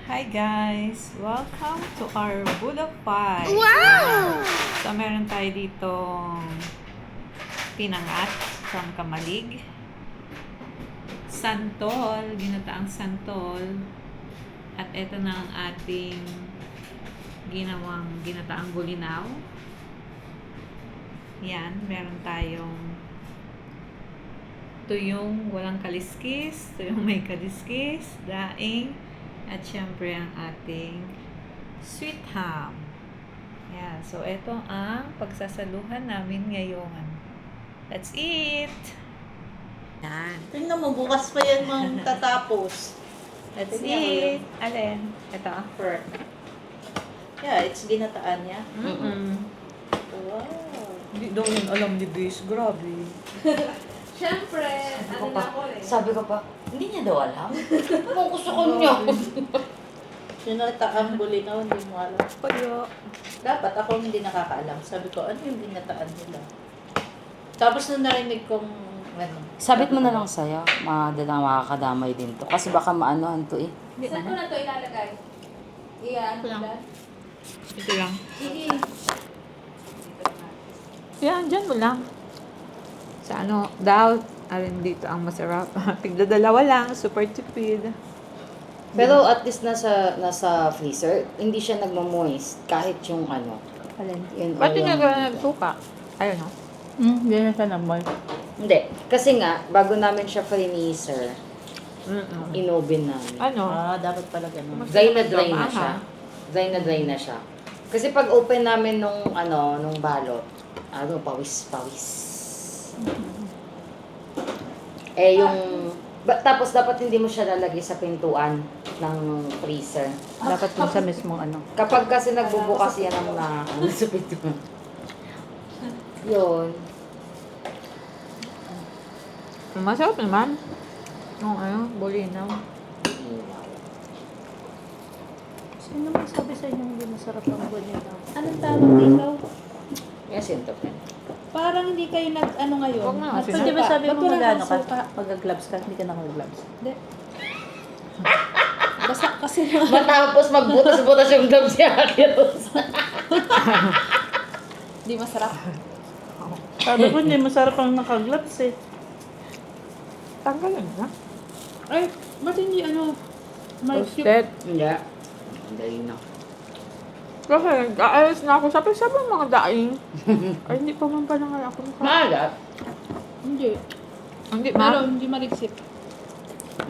Hi guys! Welcome to our Bulok Pie. Wow! So meron tayo ditong pinangat from Kamalig, santol, ginataang santol, at ito na ang ating ginawang ginataang bulinaw. Yan, meron tayong tuyong walang kaliskis, tuyong may kaliskis, daing, at syempre ang ating sweet ham. Yeah, so ito ang pagsasaluhan namin ngayon. Let's eat! Yan. Tingnan mo, bukas pa yan mang tatapos. Let's Tingnan mo eat! yun. Alin? Ito. Per. Yeah, it's ginataan niya. Wow. Hindi daw yun alam ni Base. Grabe. Siyempre, ano na ako eh. Sabi ko pa, hindi niya daw alam. Kung gusto ko niya. Ginataang bulinaw, hindi mo alam. Payo. Dapat ako hindi nakakaalam. Sabi ko, ano yung ginataan nila? Tapos nung narinig kong, ano. Sabit mo na lang sa'yo. Madalang makakadamay din to. Kasi baka maanohan to eh. Hindi Saan ko naman. na ito ilalagay? Iyan, Ito lang. ilan? Ito lang. Sige. Yan, dyan mo lang. Sa ano, daw, alin dito ang masarap. Tigda dalawa lang, super tipid. Pero at least nasa freezer, hindi siya nagmamoist. Kahit yung ano. Alin? Yun, Pati yung- nagsuka. Ayun o. Hindi na siya naman. Hindi. Kasi nga, bago namin siya freezer, inoven namin. Ano? Dapat pala ganun. Dry na dry na Aha. siya. Dry na dry na siya. Kasi pag open namin nung balot, pawis. Eh yung tapos dapat hindi mo siya lalagay sa pintuan ng freezer. Dapat dun sa mismong ano. Kapag kasi nagbubukas yan ng sa pintuan. Yun. Masarap naman. Yung ano, bulinaw. Sino may sabi sa inyo hindi masarap ang bulinaw? Anong tawag dito? Yes, yun to. Parang hindi kayo nag-ano ngayon. Huwag na, Nagsuka. Pwede ba sabi Ba't mo wala magano kang ka? suka? Mag-gloves ka, hindi ka na mag-gloves. Hindi. Basta kasi Matapos magbutas-butas yung gloves si Akiros. hindi masarap. Sabi ko hindi masarap ang naka-gloves eh. Tanggalin na. Ay, ba't hindi ano? May Roasted. Hindi. Dali na. Kasi nag-aalis na ako. Sabi mga daing. Ay, hindi pa man pala nga ako mukha. Maalat. Hindi. Hindi, Pero ma. hindi mariksip.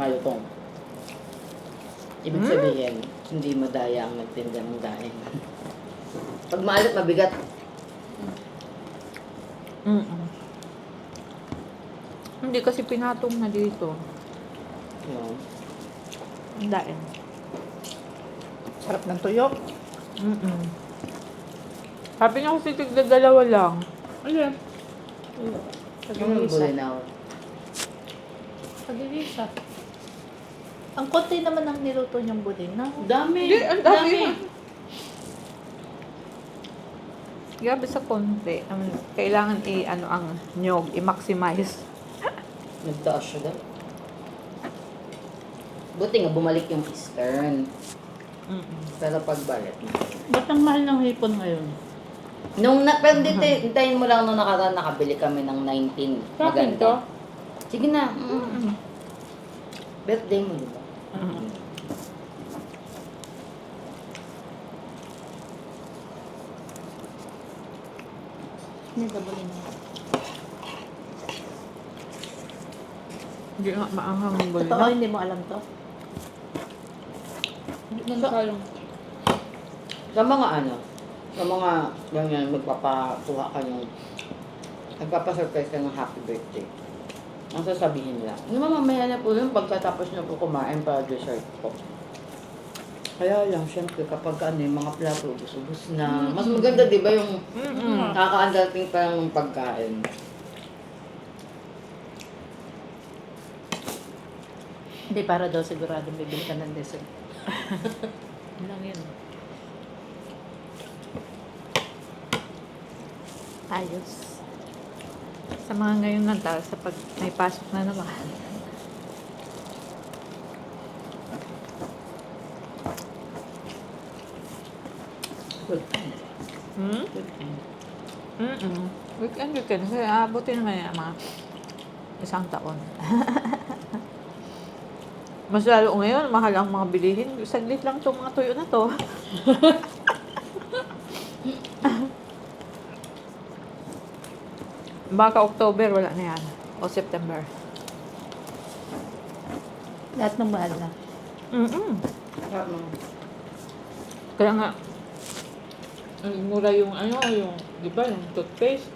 Malutong. Ibig sabihin, hindi mo daya ang nagtinda ng daing. Pag maalat, mabigat. Hindi kasi pinatong na dito. Yun. Ang daing. Sarap ng tuyo. Sabi niya kasi tigda dalawa lang. Ayan. Yung bulinaw. Pag-ilisa. Ang konti naman ang niluto niyang bulinaw. Dami. Hindi, ang dami. Grabe sa konti. Kailangan i-ano ang nyog, i-maximize. Nagtaas siya daw. Buti nga bumalik yung Eastern. Pero pagbalik. Ba't ang mahal ng hipon ngayon? Pero hintayin mo lang nung nakaraan nakabili kami ng 19. Bakit Maganda. Sige na. Birthday mo, di ba? Hindi ka bulinaw. Hindi nga maanghang ang Totoo, bulinaw. hindi mo alam to? Sa mga sa mga ganyan, magpapakuha ka ng, nagpapasurprise ka ng happy birthday. Ang sasabihin nila, mamamaya na po yun pagkatapos na po kumain para dessert po. Kaya lang, syempre, kapag yung mga plato, ubus-ubus na. Mas maganda, di ba, yung nakakaandating pa ng pagkain. Hindi, para daw sigurado bibili ka ng dessert. Yun lang yun. Ayos. Sa mga ngayon na sa pag may pasok na naman. Hmm? Weekend. Kaya abutin naman yan mga isang taon. Mas lalo ngayon, mahal ang mga bilihin. Saglit lang itong mga tuyo na to. Baka October, wala na yan. O September. Lahat ng mahal na. Kaya nga, ang mura yung di ba, yung toothpaste.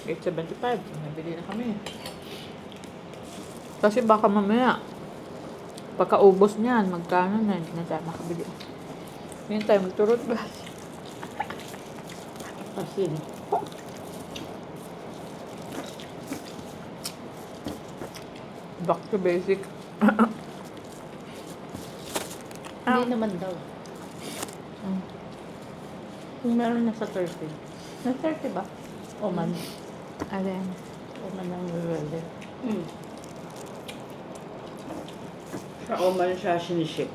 8.75. Nabili na kami. Kasi baka mamaya, pagkaubos niyan, magkano na, hindi na tayo makabili. Ngayon tayo magturot ba? Asin. Back to basic. Hindi naman daw. Kung meron na sa 30. Na 30 ba? Oman. Alin? Oman ang welder. Sa Oman siya siniship.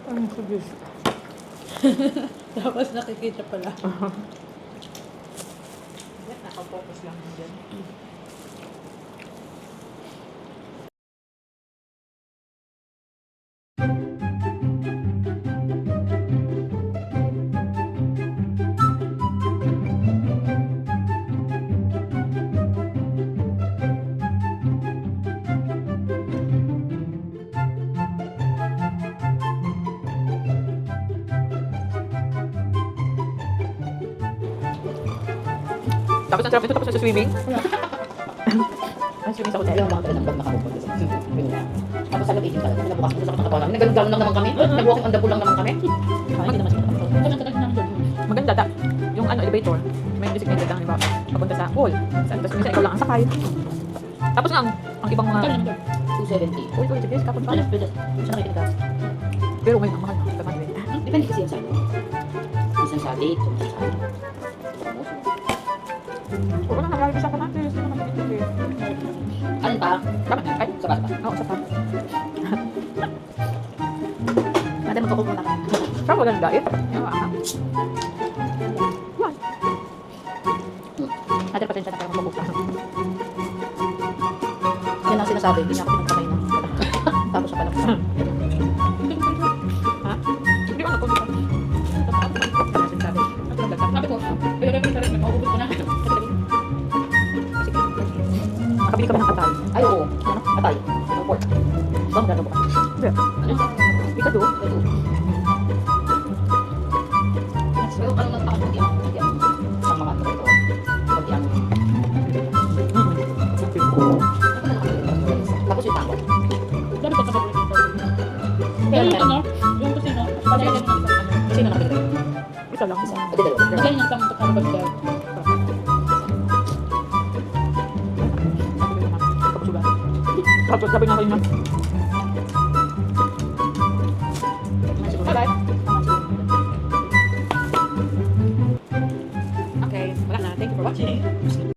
Ano ko Diyos? Tapos nakikita pala. Nakafocus lang dyan. Tapos ang sarap nito tapos sa swimming. Ang swimming sa hotel. Alam mo mga talagang bag nakapupunta sa yun nga. Tapos sa loob 18 talaga. Nabukas ko sa katawan namin. Nag-gano'n lang naman kami. Nag-walking on the pool lang naman kami. Hindi naman siya. Maganda ta. Yung elevator, may designated lang, di ba? Papunta sa pool. Tapos minsan ikaw lang ang sakay. Tapos nga, ang ibang mga... 270. Uy, sige, kapon pa. Siya nakikita. Pero ngayon, ang mahal na. Tamad rin. Depende kasi yan sa ano. Minsan sa date, minsan sa ano. Oo na, nakalagay sa kamatis. Hindi naman nakikita. Alin pa? Tama na. Ay, Sa bata pa. oo, sa pa. Madam, magkukuha na. Saan walang diet? Yung aha. Yan. Madam, pasensya na kayo magkukuha. Yan ang sinasabi. Hindi niya ako pinagkamay na. Tapos siya pala. Ha? Hindi ko nakunta. Sabi ko, nakabili ka ba ng atay? Ay, oo. Ano? Atay. Ano pork? Bang, gano'n ba? Hindi. Ika do? Pero ano nagpakakunti ang kunti ang isang mga ito. Kunti ang... Tapos yung tango. Dami ko sa paborito. Pero Yung meron. ano, yung kusino, pati yung Sino nakikita? Isa lang. Isa. Pwede dalawa. Yan yung tamang kapag Tapos sabi na kayo na,